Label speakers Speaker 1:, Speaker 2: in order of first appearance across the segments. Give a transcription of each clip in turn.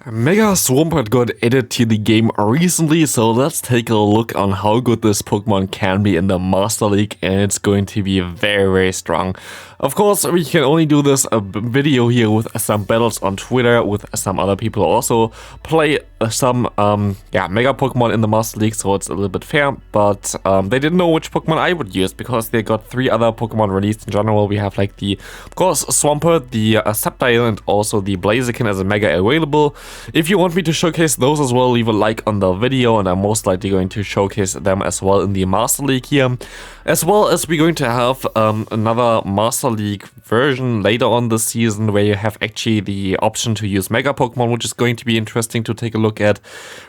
Speaker 1: Mega Swampert got added to the game recently, so let's take a look on how good this Pokemon can be in the Master League, and it's going to be very strong. Of course, we can only do this video here with some battles on Twitter with some other people who also play some Mega Pokemon in the Master League, so it's a little bit fair, but they didn't know which Pokemon I would use because they got 3 other Pokemon released in general. We have like the, of course, Swampert, the Sceptile, and also the Blaziken as a Mega available. If you want me to showcase those as well, leave a like on the video, and I'm most likely going to showcase them as well in the Master League here. As well as we're going to have another Master League version later on this season where you have actually the option to use Mega Pokemon, which is going to be interesting to take a look at.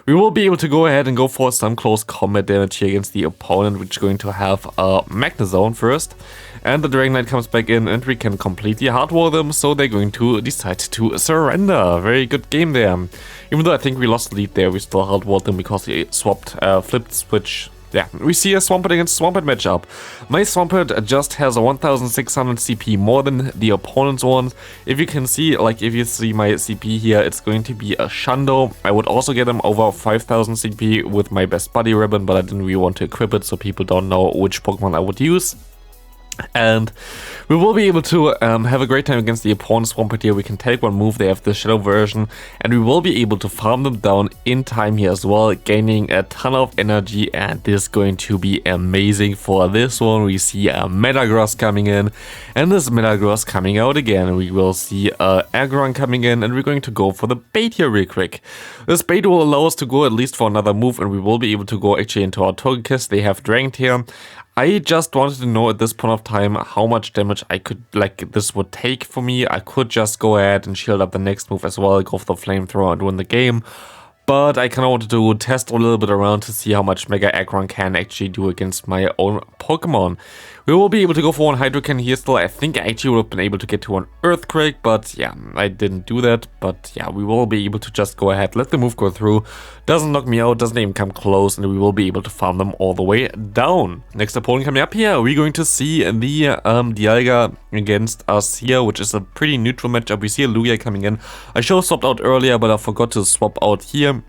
Speaker 1: We will be able to go ahead and go for some close combat damage here against the opponent, which is going to have a Magnezone first. And the Dragonite comes back in and we can completely hardware them, so they're going to decide to surrender. Very good game there. Even though I think we lost the lead there, we still hardware them because he swapped, flipped switch. Yeah, we see a Swampert against Swampert matchup. My Swampert just has a 1600 CP more than the opponent's one. If you can see, like if you see my CP here, it's going to be a Shundo. I would also get him over 5000 CP with my best buddy ribbon, but I didn't really want to equip it so people don't know which Pokemon I would use. And we will be able to have a great time against the opponent's Swampert here. We can take one move, they have the Shadow version, and we will be able to farm them down in time here as well, gaining a ton of energy, and this is going to be amazing. For this one, we see a Metagross coming in, and this Metagross coming out again. We will see Aggron coming in, and we're going to go for the bait here real quick. This bait will allow us to go at least for another move, and we will be able to go actually into our Togekiss. They have Dragoned here. I just wanted to know at this point of time how much damage I could, this would take for me. I could just go ahead and shield up the next move as well, go for the flamethrower and win the game. But I kind of wanted to test a little bit around to see how much Mega Aggron can actually do against my own Pokemon. We will be able to go for one Hydrocan here still. I think I actually would have been able to get to an Earthquake, but yeah, I didn't do that. But yeah, we will be able to just go ahead, let the move go through. Doesn't knock me out, doesn't even come close, and we will be able to farm them all the way down. Next opponent coming up here, we're going to see the Dialga against us here, which is a pretty neutral matchup. We see a Lugia coming in. I should have swapped out earlier, but I forgot to swap out here.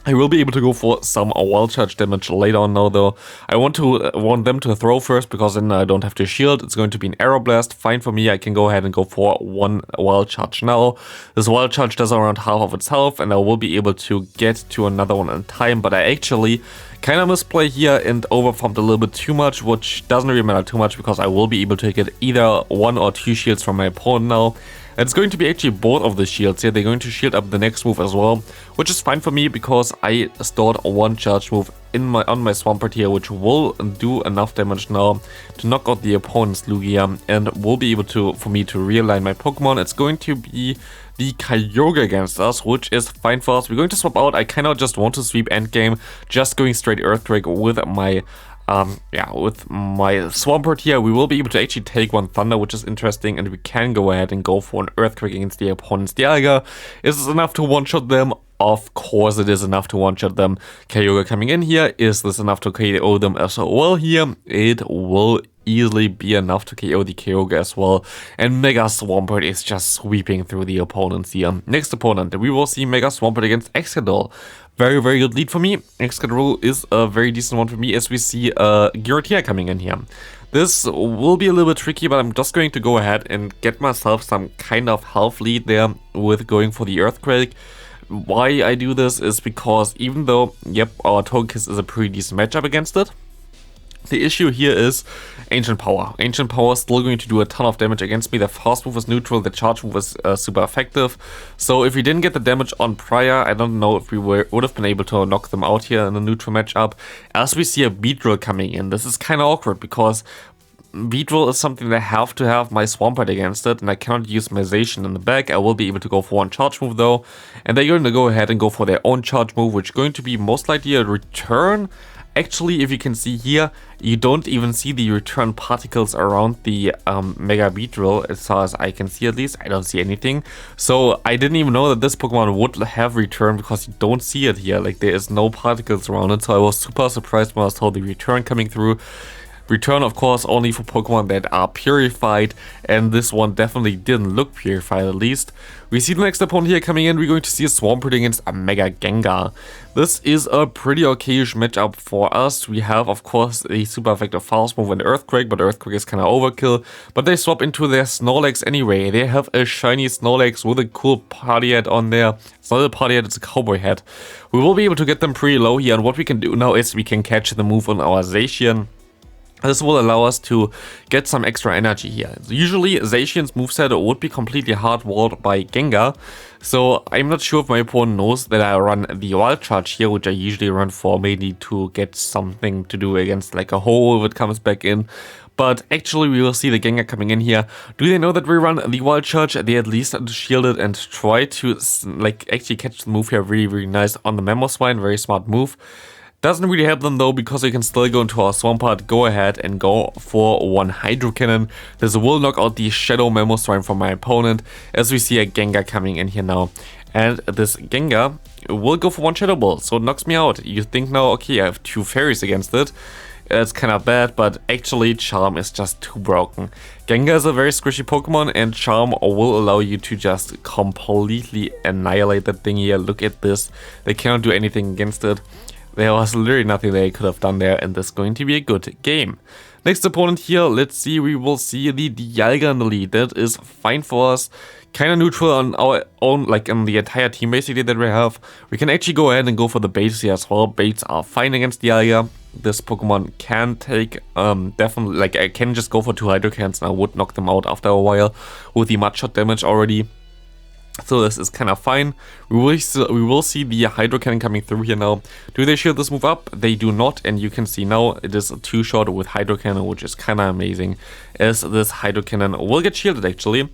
Speaker 1: I will be able to go for some wild charge damage later on now though. I want them to throw first because then I don't have to shield. It's going to be an Arrow Blast. Fine for me. I can go ahead and go for one wild charge now. This wild charge does around half of its health and I will be able to get to another one in time. But I actually kind of misplay here and overfarmed a little bit too much, which doesn't really matter too much because I will be able to get either 1 or 2 shields from my opponent now. It's going to be actually both of the shields here. They're going to shield up the next move as well, which is fine for me because I stored one charge move on my Swampert here, which will do enough damage now to knock out the opponent's Lugia and will be able to, for me to realign my Pokemon. It's going to be the Kyogre against us, which is fine for us. We're going to swap out. I kind of just want to sweep endgame, just going straight Earthquake with my with my Swampert here. We will be able to actually take one Thunder, which is interesting, and we can go ahead and go for an Earthquake against the opponent's Dialga. Is this enough to one-shot them? Of course it is enough to one-shot them. Kyogre coming in here. Is this enough to KO them as well here? It will easily be enough to KO the Kyogre as well. And Mega Swampert is just sweeping through the opponents here. Next opponent, we will see Mega Swampert against Excadrill. Very good lead for me. Excadrill is a very decent one for me as we see Giratina coming in here. This will be a little bit tricky, but I'm just going to go ahead and get myself some kind of health lead there with going for the Earthquake. Why I do this is because even though, yep, our Togekiss is a pretty decent matchup against it, the issue here is Ancient Power. Ancient Power is still going to do a ton of damage against me. The fast move is neutral, the charge move is super effective. So if we didn't get the damage on prior, I don't know if we would have been able to knock them out here in a neutral matchup. As we see a Beedrill coming in, this is kind of awkward because Beedrill is something that I have to have my Swampert against it, and I cannot use my Zacian in the back. I will be able to go for one charge move though, and they're going to go ahead and go for their own charge move, which is going to be most likely a return. Actually, if you can see here, you don't even see the return particles around the Mega Beedrill, as far as I can see at least. I don't see anything. So I didn't even know that this Pokemon would have return because you don't see it here. Like there is no particles around it. So I was super surprised when I saw the return coming through. Return, of course, only for Pokemon that are purified, and this one definitely didn't look purified at least. We see the next opponent here coming in. We're going to see a Swampert against a Mega Gengar. This is a pretty okayish matchup for us. We have, of course, the super effective Fast Move and Earthquake, but Earthquake is kind of overkill. But they swap into their Snorlax anyway. They have a shiny Snorlax with a cool party hat on there. It's not a party hat, it's a cowboy hat. We will be able to get them pretty low here, and what we can do now is we can catch the move on our Zacian. This will allow us to get some extra energy here. Usually Zacian's moveset would be completely hard-walled by Gengar, so I'm not sure if my opponent knows that I run the Wild Charge here, which I usually run for mainly to get something to do against like a hole if it comes back in. But actually we will see the Gengar coming in here. Do they know that we run the Wild Charge? They at least shield it and try to like actually catch the move here really nice on the Mamoswine. Very smart move. Doesn't really help them though, because we can still go into our Swampert, go ahead and go for one Hydro Cannon. This will knock out the Shadow Mamoswine from my opponent, as we see a Gengar coming in here now. And this Gengar will go for one Shadow Ball, so it knocks me out. You think now, okay, I have two Fairies against it. It's kind of bad, but actually Charm is just too broken. Gengar is a very squishy Pokemon, and Charm will allow you to just completely annihilate that thing here. Look at this. They cannot do anything against it. There was literally nothing they could have done there, and this is going to be a good game. Next opponent here, let's see, we will see the Dialga in the lead. That is fine for us. Kind of neutral on our own, like on the entire team basically that we have. We can actually go ahead and go for the baits here as well. Baits are fine against Dialga. This Pokemon can take, definitely, like I can just go for two Hydro Cannons and I would knock them out after a while with the Mudshot damage already. So this is kind of fine. We will see the Hydro Cannon coming through here now. Do they shield this move up? They do not, and you can see now it is a 2-shot with Hydro Cannon, which is kind of amazing, as this Hydro Cannon will get shielded actually.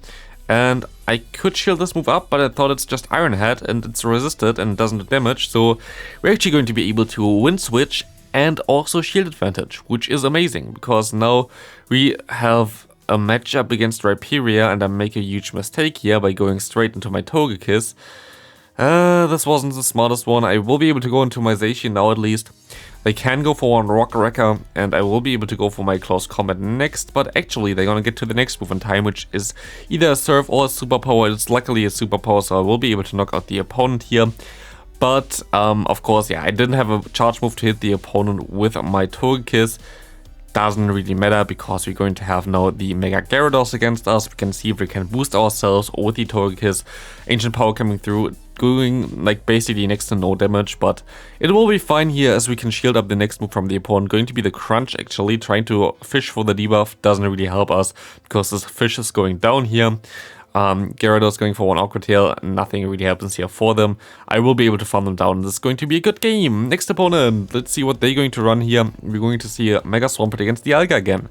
Speaker 1: And I could shield this move up, but I thought it's just Iron Head and it's resisted and doesn't do damage, so we're actually going to be able to Wind Switch and also shield advantage, which is amazing, because now we have a matchup against Rhyperior, and I make a huge mistake here by going straight into my Togekiss. This wasn't the smartest one. I will be able to go into my Zacian now at least. They can go for one Rock Wrecker, and I will be able to go for my Close Combat next, but actually they're gonna get to the next move in time, which is either a Surf or a Superpower. It's luckily a Superpower, so I will be able to knock out the opponent here. But, of course, yeah, I didn't have a charge move to hit the opponent with my Togekiss. Doesn't really matter, because we're going to have now the Mega Gyarados against us. We can see if we can boost ourselves with the Togekiss. Ancient Power coming through, doing like basically next to no damage, but it will be fine here, as we can shield up the next move from the opponent. Going to be the Crunch actually, trying to fish for the debuff doesn't really help us, because this fish is going down here. Gyarados going for one Aqua Tail, nothing really happens here for them. I will be able to farm them down. This is going to be a good game. Next opponent, let's see what they're going to run here. We're going to see a Mega Swampert against Dialga again.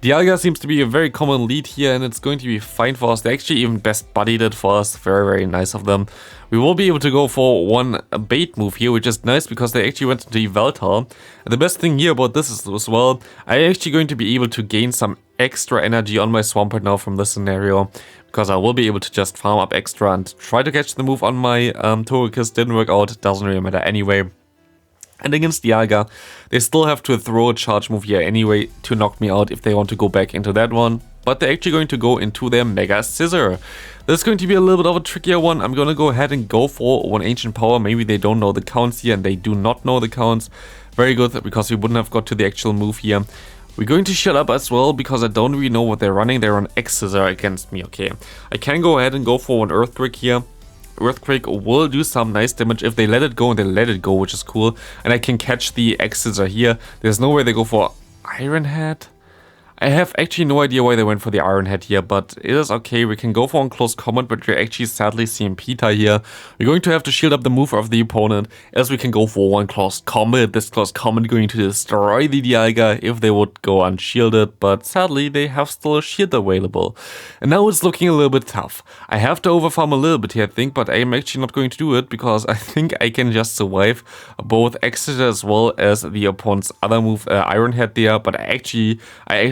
Speaker 1: Dialga seems to be a very common lead here, and it's going to be fine for us. They actually even best buddied it for us. Very nice of them. We will be able to go for one bait move here, which is nice because they actually went into Yveltal. And the best thing here about this is as well, I'm actually going to be able to gain some extra energy on my Swampert now from this scenario, because I will be able to just farm up extra and try to catch the move on my Togekiss. Didn't work out, doesn't really matter anyway. And against Dialga, they still have to throw a charge move here anyway to knock me out if they want to go back into that one. But they're actually going to go into their Mega Scissor. This is going to be a little bit of a trickier one. I'm going to go ahead and go for one Ancient Power. Maybe they don't know the counts here, and they do not know the counts. Very good, because we wouldn't have got to the actual move here. We're going to shut up as well, because I don't really know what they're running. They're on X-Scissor against me, okay. I can go ahead and go for one Earthquake here. Earthquake will do some nice damage if they let it go, and they let it go, which is cool. And I can catch the X-Scissor here. There's no way they go for Iron Head. I have actually no idea why they went for the Iron Head here, but it is okay. We can go for one Close Combat, but we're actually sadly seeing Peter here. We're going to have to shield up the move of the opponent, as we can go for one Close Combat. This Close Combat going to destroy the Dialga if they would go unshielded, but sadly they have still a shield available. And now it's looking a little bit tough. I have to overfarm a little bit here, I think, but I am actually not going to do it, because I think I can just survive both X-Scissor as well as the opponent's other move, Iron Head there. But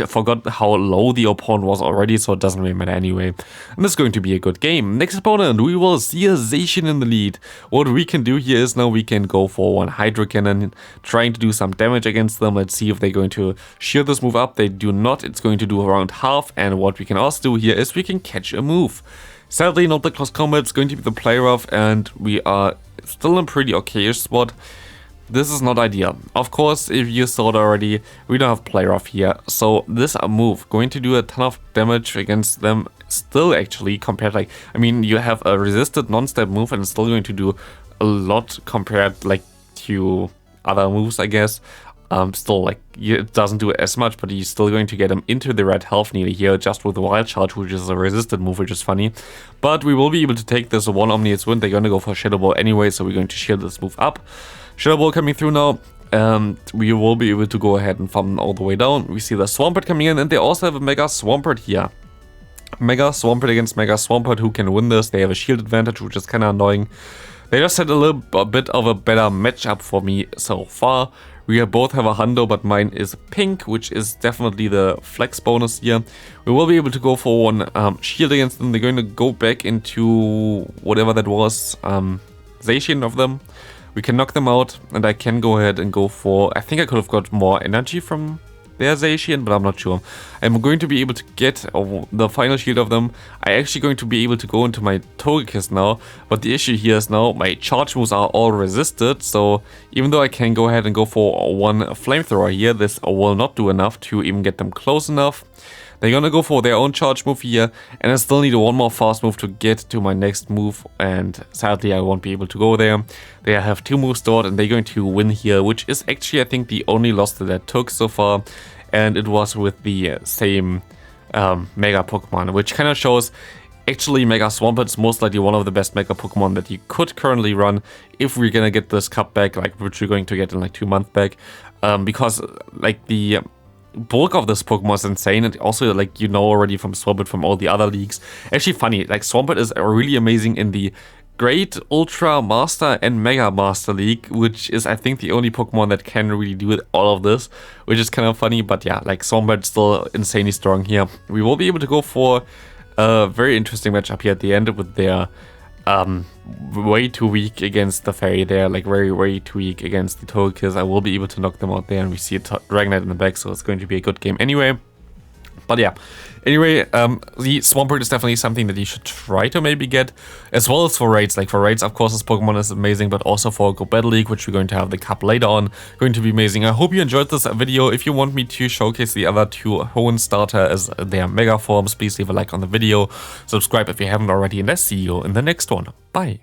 Speaker 1: for forgot how low the opponent was already, so it doesn't really matter anyway. And this is going to be a good game. Next opponent, we will see a Zacian in the lead. What we can do here is now we can go for one Hydro Cannon, trying to do some damage against them. Let's see if they're going to shield this move up. They do not. It's going to do around half. And what we can also do here is we can catch a move. Sadly, not the close combat. It's going to be the play rough, and we are still in pretty okay-ish spot. This is not ideal. Of course, if you saw it already, we don't have play rough here. So this move going to do a ton of damage against them still, actually, compared, like, I mean, you have a resisted non-step move and it's still going to do a lot compared, like, to other moves, I guess. Still, like, it doesn't do as much, but you're still going to get him into the red health nearly here just with the Wild Charge, which is a resisted move, which is funny. But we will be able to take this one Omniate's Wind. They're going to go for Shadow Ball anyway, so we're going to shield this move up. Shadow Ball coming through now, and we will be able to go ahead and farm all the way down. We see the Swampert coming in, and they also have a Mega Swampert here. Mega Swampert against Mega Swampert, who can win this? They have a shield advantage, which is kind of annoying. They just had a bit of a better matchup for me so far. We both have a Hundo, but mine is pink, which is definitely the flex bonus here. We will be able to go for one shield against them. They're going to go back into whatever that was, Zacian of them. We can knock them out, and I can go ahead and go for... I think I could have got more energy from their Zacian, but I'm not sure. I'm going to be able to get the final shield of them. I'm actually going to be able to go into my Togekiss now, but the issue here is now my charge moves are all resisted, so even though I can go ahead and go for one Flamethrower here, this will not do enough to even get them close enough. They're gonna go for their own charge move here, and I still need one more fast move to get to my next move, and sadly I won't be able to go there. They have 2 moves stored, and they're going to win here, which is actually, I think, the only loss that I took so far, and it was with the same Mega Pokemon, which kind of shows actually Mega Swampert is most likely one of the best Mega Pokemon that you could currently run if we're gonna get this cup back, like which we're going to get in like 2 months back, because like the bulk of this Pokemon is insane, and also, like, you know already from Swampert from all the other leagues. Actually funny, like Swampert is really amazing in the Great, Ultra, Master and Mega Master League, which is I think the only Pokemon that can really do all of this, which is kind of funny. But yeah, like Swampert still insanely strong here. We will be able to go for a very interesting matchup here at the end with their way too weak against the Fairy there, like way too weak against the Togekiss. I will be able to knock them out there, and we see a Dragonite in the back, so it's going to be a good game anyway. But yeah, anyway, the Swampert is definitely something that you should try to maybe get, as well as for raids. Like for raids, of course, this Pokemon is amazing, but also for Go Battle League, which we're going to have the cup later on, going to be amazing. I hope you enjoyed this video. If you want me to showcase the other 2 Hoenn starter as their Mega forms, please leave a like on the video, subscribe if you haven't already, and I see you in the next one. Bye.